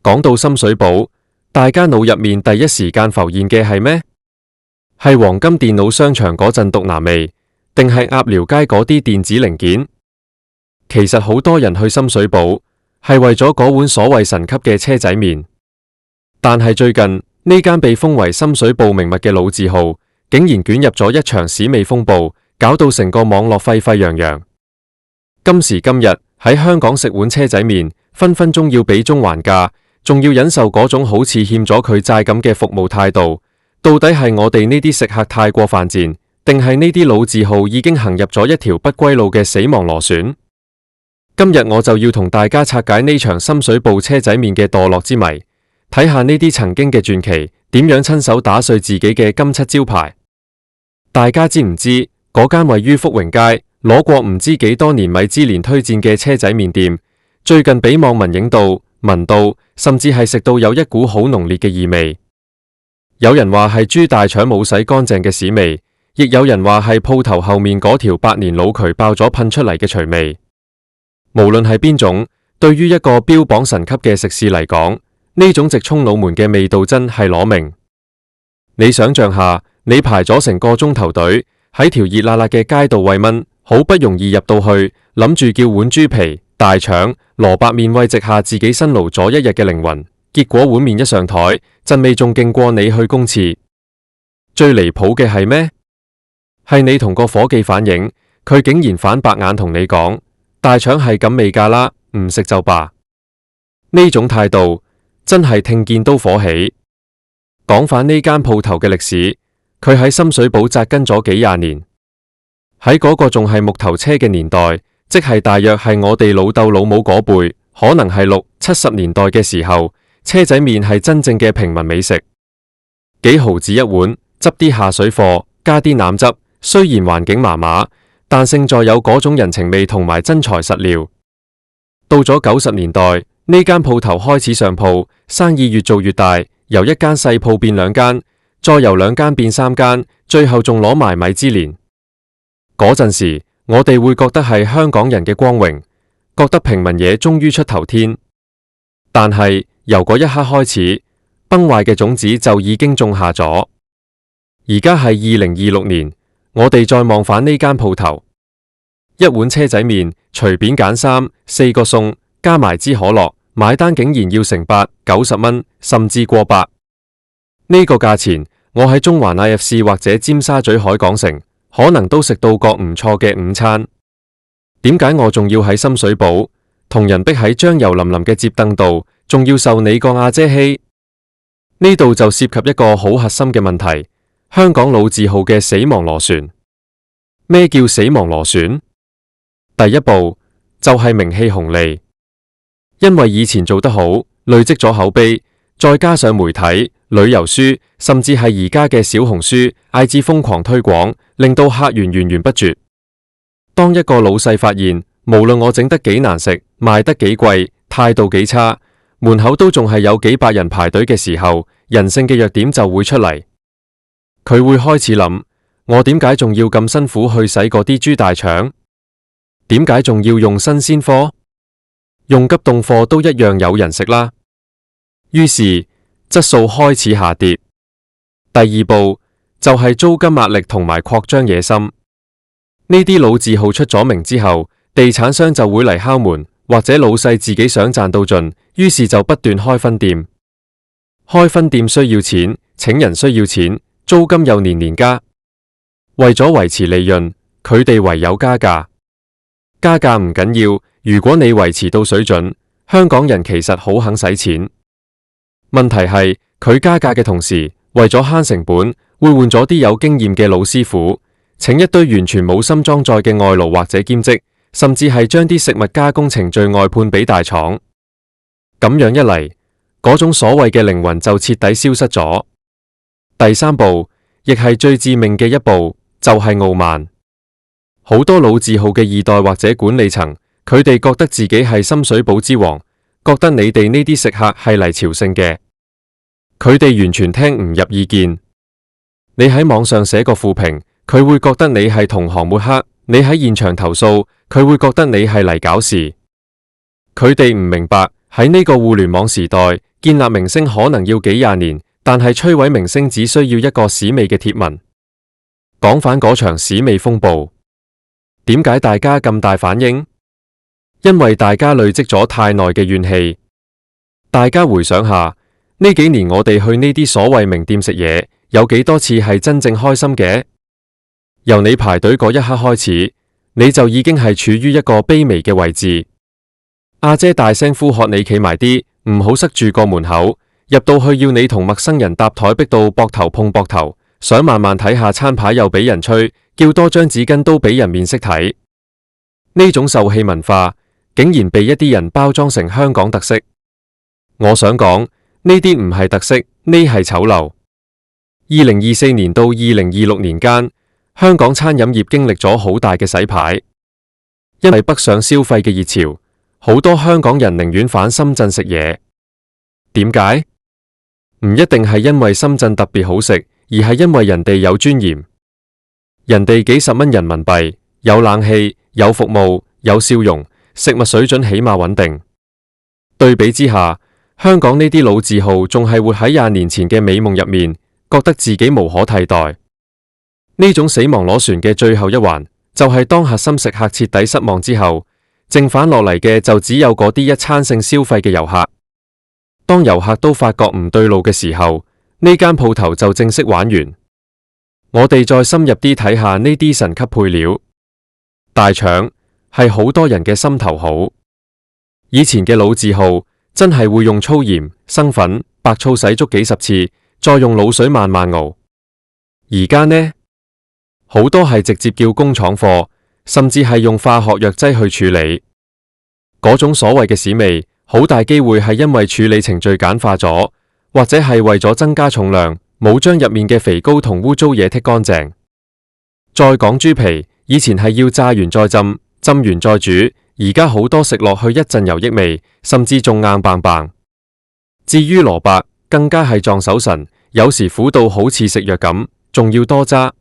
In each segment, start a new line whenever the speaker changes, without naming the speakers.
講到深水埗，大家腦入面第一時間浮現嘅係咩？係黃金電腦商場嗰陣毒男味，定係鴨寮街嗰啲電子零件？其實好多人去深水埗係為咗嗰碗所謂神級嘅車仔麵，但係最近呢間被封為深水埗名物嘅老字號，竟然捲入咗一場屎味風暴，搞到成個網絡沸沸揚揚。今時今日喺香港食碗車仔麵，分分鐘要俾中環價，仲要忍受嗰種好似欠咗佢債咁嘅服務態度。到底係我哋呢啲食客太過犯賤，定係呢啲老字號已經行入咗一條不歸路嘅死亡螺旋？今日我就要同大家拆解呢場深水埗車仔麵嘅墮落之謎，睇下呢啲曾經嘅傳奇點樣親手打碎自己嘅金漆招牌。大家知唔知嗰間位於福榮街，攞過唔知幾多年米芝蓮推薦嘅車仔麵店，最近俾網民影到、聞到，甚至係食到有一股好濃烈嘅異味。有人話係豬大腸冇洗乾淨嘅屎味，亦有人話係鋪頭後面嗰條百年老渠爆咗噴出嚟嘅除味。無論係邊種，對於一個標榜神級嘅食肆嚟講，呢種直衝腦門嘅味道真係攞命。你想象下，你排咗成個鐘頭隊喺條熱辣辣嘅街道餵蚊，好不容易入到去，諗住叫碗豬皮、大腸、蘿蔔麵慰藉下自己辛勞咗一日嘅靈魂，結果碗麵一上台，陣味仲勁過你去公廁。最離譜嘅係咩？係你同個伙計反映，佢竟然反白眼同你講，大腸係咁味㗎啦，唔食就罷。呢種態度真係聽見都火起。講返呢間鋪頭嘅歷史，佢喺深水埗紮根咗幾廿年。喺嗰個仲係木頭車嘅年代，即係大約係我哋老豆老母嗰輩，可能係60、70年代嘅時候，車仔麵係真正嘅平民美食，幾毫子一碗，執啲下水貨，加啲腩汁。雖然環境麻麻，但勝在有嗰種人情味同埋真材實料。到咗90年代，呢間鋪頭開始上鋪，生意越做越大，由一間細鋪變2間，再由2間變3間，最後仲攞埋米芝蓮。嗰陣時，我哋會覺得係香港人嘅光榮，覺得平民嘢終於出頭天。但係由嗰一刻開始，崩壞嘅種子就已經種下咗。而家係2026年。我哋再望返呢間鋪頭，一碗車仔麵隨便揀3、4個餸，加埋支可樂，買單竟然要成80-90蚊，甚至過百。呢個價錢，我喺中環 IFC 或者尖沙咀海港城，可能都食到個唔錯嘅午餐。點解我仲要喺深水埗，同人逼喺張油淋淋嘅摺凳度，仲要受你個阿姐欺？呢度就涉及一個好核心嘅問題。香港老字號嘅死亡螺旋。咩叫死亡螺旋？第一步就係名氣紅利，因為以前做得好，累積咗口碑，再加上媒體、旅遊書，甚至係而家嘅小紅書、IG 瘋狂推廣，令到客源源源不絕。當一個老細發現，無論我整得幾難食，賣得幾貴，態度幾差，門口都仲係有幾百人排隊嘅時候，人性嘅弱點就會出嚟。佢會開始諗，我點解仲要咁辛苦去洗嗰啲豬大腸？點解仲要用新鮮貨？用急凍貨都一樣有人食啦。於是質素開始下跌。第二步就係租金壓力同埋擴張野心。呢啲老字號出咗名之後，地產商就會嚟敲門，或者老細自己想賺到盡，於是就不斷開分店。開分店需要錢，請人需要錢。租金又年年加，為咗維持利潤，佢哋唯有加價。加價唔緊要，如果你維持到水準，香港人其實好肯使錢。問題係佢加價嘅同時，為咗慳成本，會換咗啲有經驗嘅老師傅，請一堆完全冇心裝載嘅外勞或者兼職，甚至係將啲食物加工程序外判俾大廠。咁樣一嚟，嗰種所謂嘅靈魂就徹底消失咗。第三步，亦係最致命嘅一步，就係傲慢。好多老字號嘅2代或者管理層，佢哋覺得自己係深水埗之王，覺得你哋呢啲食客係嚟朝聖嘅，佢哋完全聽唔入意見。你喺網上寫個負評，佢會覺得你係同行抹黑；你喺現場投訴，佢會覺得你係嚟搞事。佢哋唔明白喺呢個互聯網時代，建立明星可能要幾廿年，但係摧毀明星只需要一個屎味嘅貼文。講返嗰場屎味風暴，點解大家咁大反應？因為大家累積咗太耐嘅怨氣。大家回想下，呢幾年我哋去呢啲所謂名店食嘢，有幾多次係真正開心嘅？由你排隊嗰一刻開始，你就已經係處於一個卑微嘅位置。阿姐大聲呼喝你企埋啲，唔好塞住個門口。入到去要你同陌生人搭台，逼到膊頭碰膊頭。想慢慢睇下餐牌又俾人催，叫多張紙巾都俾人面色睇。呢種受氣文化，竟然被一啲人包裝成香港特色。我想講，呢啲唔係特色，呢係醜陋。2024年到2026年間，香港餐飲業經歷咗好大嘅洗牌，因為北上消費嘅熱潮，好多香港人寧願返深圳食嘢。點解？唔一定係因為深圳特別好食，而係因為人哋有尊嚴。人哋幾十蚊人民幣，有冷氣，有服務，有笑容，食物水準起碼穩定。對比之下，香港呢啲老字號仲係活喺20年前嘅美夢入面，覺得自己無可替代。呢種死亡螺旋嘅最後一環，就係當核心食客徹底失望之後，剩返落嚟嘅就只有嗰啲一餐性消費嘅遊客。當遊客都發覺唔對路嘅時候，呢間鋪頭就正式玩完。我哋再深入啲睇下呢啲神級配料，大腸係好多人嘅心頭好。以前嘅老字號真係會用粗鹽、生粉、白醋洗足幾十次，再用滷水慢慢熬。而家呢，好多係直接叫工廠貨，甚至係用化學藥劑去處理。嗰種所謂嘅屎味，好大機會係因為處理程序簡化咗，或者係為咗增加重量，冇將入面嘅肥膏同污糟嘢剔乾淨。再講豬皮，以前係要炸完再浸，浸完再煮，而家好多食落去一陣油益味，甚至仲硬棒棒。至於蘿蔔，更加係撞手神，有時苦到好似食藥咁，仲要多渣。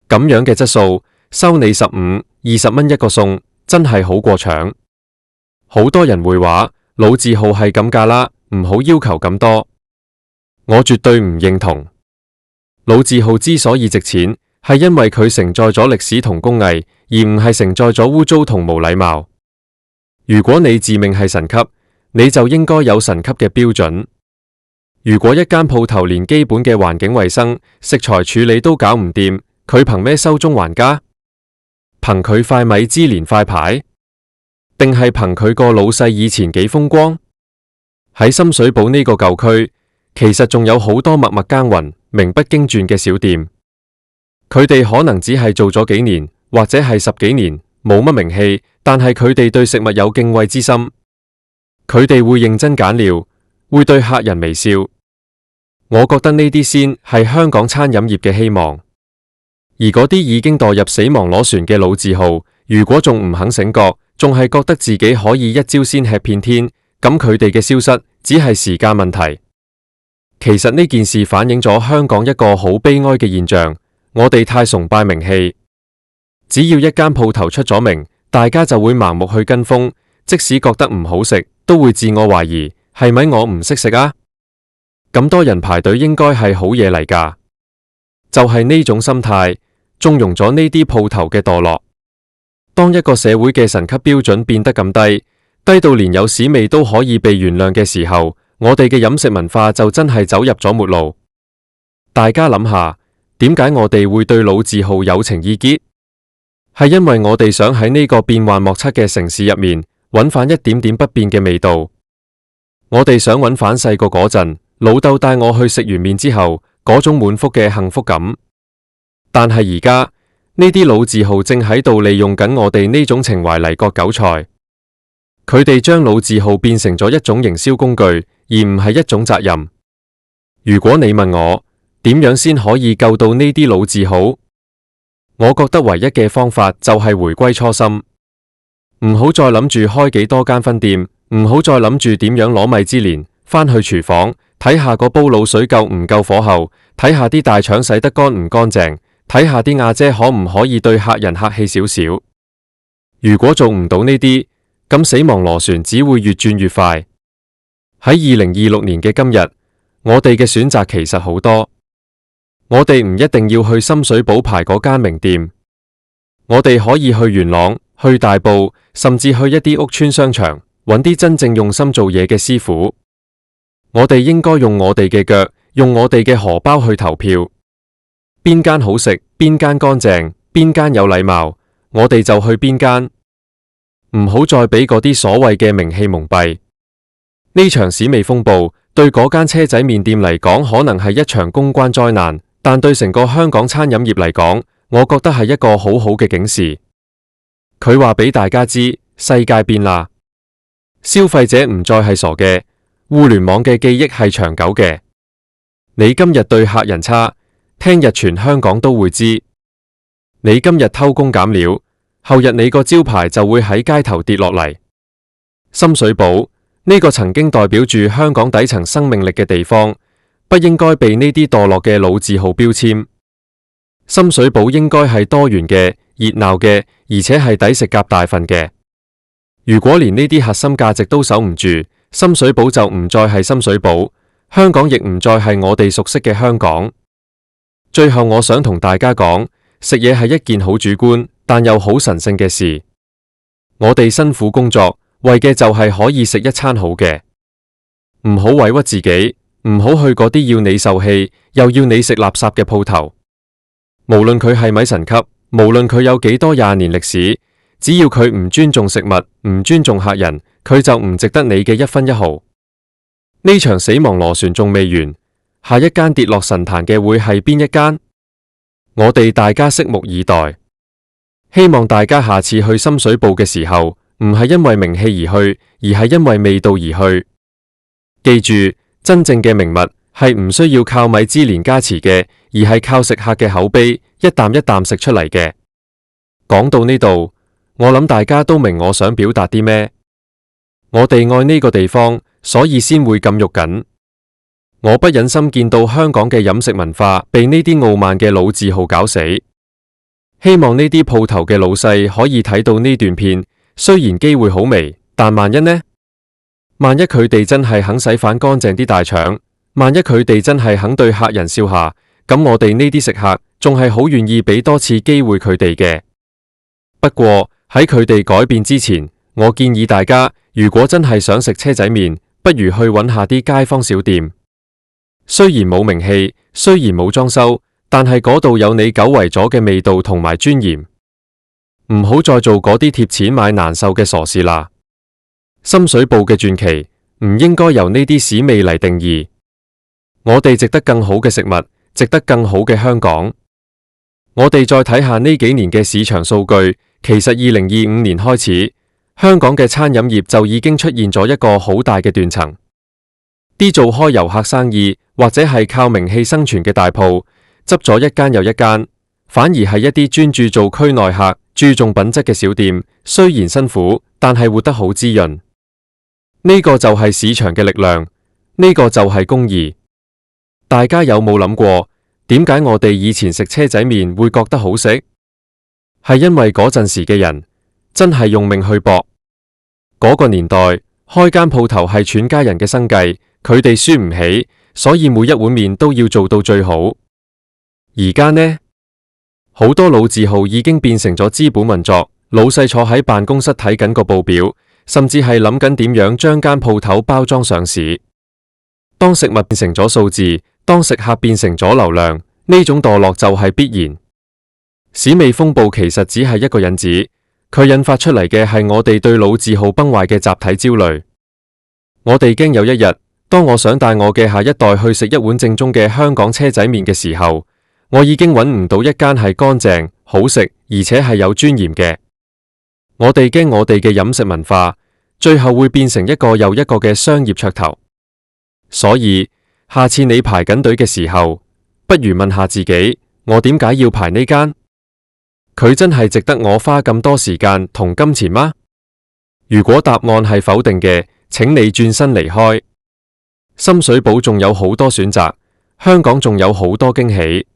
咁樣嘅質素，收你15、20蚊一個餸，真係好過搶。好多人會話老字號係咁價啦，唔好要求咁多。我絕對唔認同。老字號之所以值錢，係因為佢承載咗歷史同工藝，而唔係承載咗污糟同無禮貌。如果你自命係神級，你就應該有神級嘅標準。如果一間鋪頭連基本嘅環境衛生、食材處理都搞唔掂，佢憑咩收中還家？憑佢塊米芝蓮塊牌？定係憑佢個老細以前幾風光？喺深水埗呢個舊區，其實仲有好多默默耕耘、名不經傳嘅小店。佢哋可能只係做咗幾年，或者係10幾年，冇乜名氣，但係佢哋對食物有敬畏之心。佢哋會認真揀料，會對客人微笑。我覺得呢啲先係香港餐飲業嘅希望。而嗰啲已經墮入死亡螺旋嘅老字號，如果仲唔肯醒覺，仲係覺得自己可以一招鮮吃遍天，咁佢哋嘅消失只係時間問題。其實呢件事反映咗香港一個好悲哀嘅現象，我哋太崇拜名氣，只要一間鋪頭出咗名，大家就會盲目去跟風，即使覺得唔好食，都會自我懷疑，係咪我唔識食啊？咁多人排隊應該係好嘢嚟㗎，就係呢種心態，縱容咗呢啲鋪頭嘅墮落。當一個社會嘅神級標準變得咁低，低到連有屎味都可以被原諒嘅時候，我哋嘅飲食文化就真係走入咗末路。大家諗下，點解我哋會對老字號有情意結？係因為我哋想喺呢個變幻莫測嘅城市入面，揾返一點點不變嘅味道。我哋想揾返細個嗰陣，老豆帶我去食完麵之後，嗰種滿腹嘅幸福感。但係而家，呢啲老字號正喺度利用緊我哋呢種情懷嚟割韭菜。佢哋將老字號變成咗一種營銷工具，而唔係一種責任。如果你問我點樣先可以救到呢啲老字號，我覺得唯一嘅方法就係回歸初心，唔好再諗住開幾多間分店，唔好再諗住點樣攞米芝蓮，返去廚房睇下個煲滷水夠唔夠火候，睇下啲大腸洗得乾唔乾淨，睇下啲阿姐可唔可以對客人客氣少少。如果做唔到呢啲，咁死亡螺旋只會越轉越快。喺2026年嘅今日，我哋嘅選擇其實好多。我哋唔一定要去深水埗排嗰間名店，我哋可以去元朗、去大埔，甚至去一啲屋村商場，揾啲真正用心做嘢嘅師傅。我哋應該用我哋嘅腳，用我哋嘅荷包去投票。邊間好食，邊間乾淨，邊間有禮貌，我哋就去邊間。唔好再俾嗰啲所謂嘅名氣蒙蔽。呢場史味風暴對嗰間車仔麵店嚟講可能係一場公關災難，但對成個香港餐飲業嚟講，我覺得係一個好好嘅警示。佢話俾大家知，世界變啦，消費者唔再係傻嘅，互聯網嘅記憶係長久嘅。你今日對客人差，聽日全香港都會知。你今日偷工減料，後日你個招牌就會喺街頭跌落嚟。深水埗呢個曾經代表住香港底層生命力嘅地方，不應該被呢啲墮落嘅老字號標籤。深水埗應該係多元嘅、熱鬧嘅，而且係抵食夾大份嘅。如果連呢啲核心價值都守唔住，深水埗就唔再係深水埗，香港亦唔再係我哋熟悉嘅香港。最後我想同大家講，食嘢係一件好主觀，但又好神聖嘅事。我哋辛苦工作，為嘅就係可以食一餐好嘅。唔好委屈自己，唔好去嗰啲要你受氣，又要你食垃圾嘅鋪頭。無論佢係米神級，無論佢有幾多20年歷史，只要佢唔尊重食物，唔尊重客人，佢就唔值得你嘅一分一毫。呢場死亡螺旋仲未完，下一間跌落神壇嘅會係邊一間？我哋大家拭目以待。希望大家下次去深水埗嘅時候，唔係因為名氣而去，而係因為味道而去。記住，真正嘅名物係唔需要靠米芝蓮加持嘅，而係靠食客嘅口碑，一啖一啖食出嚟嘅。講到呢度，我諗大家都明我想表達啲咩。我哋愛呢個地方，所以先會咁肉緊。我不忍心見到香港嘅飲食文化被呢啲傲慢嘅老字號搞死。希望呢啲鋪頭嘅老細可以睇到呢段片，雖然機會好微，但萬一呢？萬一佢哋真係肯洗返乾淨啲大腸，萬一佢哋真係肯對客人笑下，咁我哋呢啲食客仲係好願意俾多次機會佢哋嘅。不過喺佢哋改變之前，我建議大家，如果真係想食車仔麵，不如去揾下啲街坊小店。雖然冇名氣，雖然冇裝修，但係嗰度有你久違咗嘅味道同埋尊嚴。唔好再做嗰啲貼錢買難受嘅傻事啦。深水埗嘅傳奇唔應該由呢啲史味嚟定義。我哋值得更好嘅食物，值得更好嘅香港。我哋再睇下呢幾年嘅市場數據，其實2025年開始，香港嘅餐飲業就已經出現咗一個好大嘅斷層。啲做開遊客生意或者係靠名氣生存嘅大鋪，執咗一間又一間，反而係一啲專注做區內客、注重品質嘅小店，雖然辛苦，但係活得好滋潤。呢個就係市場嘅力量，呢個就係公義。大家有冇諗過，點解我哋以前食車仔麵會覺得好食？係因為嗰陣時嘅人真係用命去搏。嗰個年代開間鋪頭係全家人嘅生計，佢哋輸唔起，所以每一碗麵都要做到最好。而家呢，好多老字號已經變成咗資本運作，老細坐喺辦公室睇緊個報表，甚至係諗緊點樣將間鋪頭包裝上市。當食物變成咗數字，當食客變成咗流量，呢種墮落就係必然。史味風暴其實只係一個引子，佢引發出嚟嘅係我哋對老字號崩壞嘅集體焦慮。我哋驚有一日，當我想帶我嘅下一代去食一碗正宗嘅香港車仔麵嘅時候，我已經揾唔到一間係乾淨、好食，而且係有尊嚴嘅。我哋驚我哋嘅飲食文化最後會變成一個又一個嘅商業噱頭。所以下次你排緊隊嘅時候，不如問下自己，我點解要排呢間？佢真係值得我花咁多時間同金錢嗎？如果答案係否定嘅，請你轉身離開。深水埗仲有好多選擇，香港仲有好多驚喜。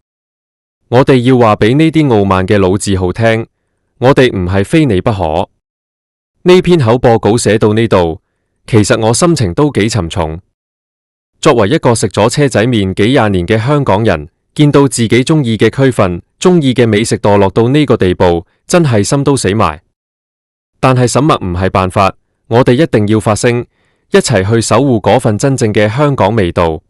我哋要話俾呢啲傲慢嘅老字號聽，我哋唔係非你不可。呢篇口播稿寫到呢度，其實我心情都幾沉重。作為一個食咗車仔麵幾廿年嘅香港人，見到自己中意嘅區份、中意嘅美食墮落到呢個地步，真係心都死埋。但係沈默唔係辦法，我哋一定要發聲，一齊去守護嗰份真正嘅香港味道。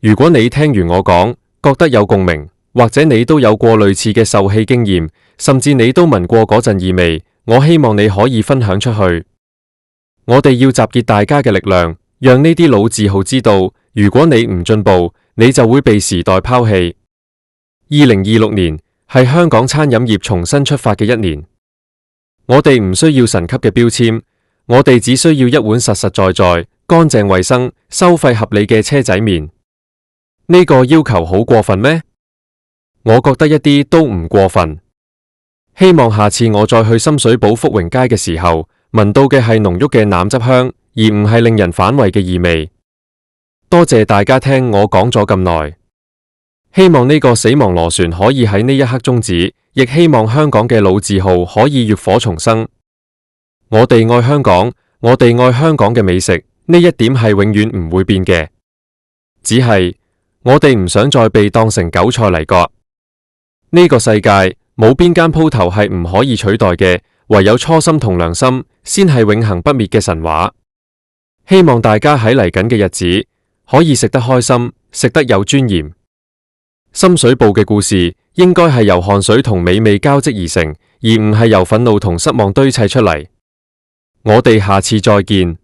如果你聽完我講，覺得有共鳴，或者你都有過類似嘅受氣經驗，甚至你都聞過嗰陣異味，我希望你可以分享出去。我哋要集結大家嘅力量，讓呢啲老字號知道，如果你唔進步，你就會被時代拋棄。2026年係香港餐飲業重新出發嘅一年，我哋唔需要神級嘅標籤，我哋只需要一碗實實在在、乾淨衛生、收費合理嘅車仔麵。呢個要求好過分咩？我覺得一啲都唔過分。希望下次我再去深水埗福榮街嘅時候，聞到嘅係濃郁嘅腩汁香，而唔係令人反胃嘅異味。多謝大家聽我講咗咁耐，希望呢個死亡螺旋可以喺呢一刻終止，亦希望香港嘅老字號可以浴火重生。我哋愛香港，我哋愛香港嘅美食，呢一點係永遠唔會變嘅，只係我哋唔想再被當成韭菜嚟割。呢個世界冇邊間鋪頭係唔可以取代嘅，唯有初心同良心先係永恆不滅嘅神話。希望大家喺嚟緊嘅日子可以食得開心，食得有尊嚴。深水埗嘅故事應該係由汗水同美味交織而成，而唔係由憤怒同失望堆砌出嚟。我哋下次再見。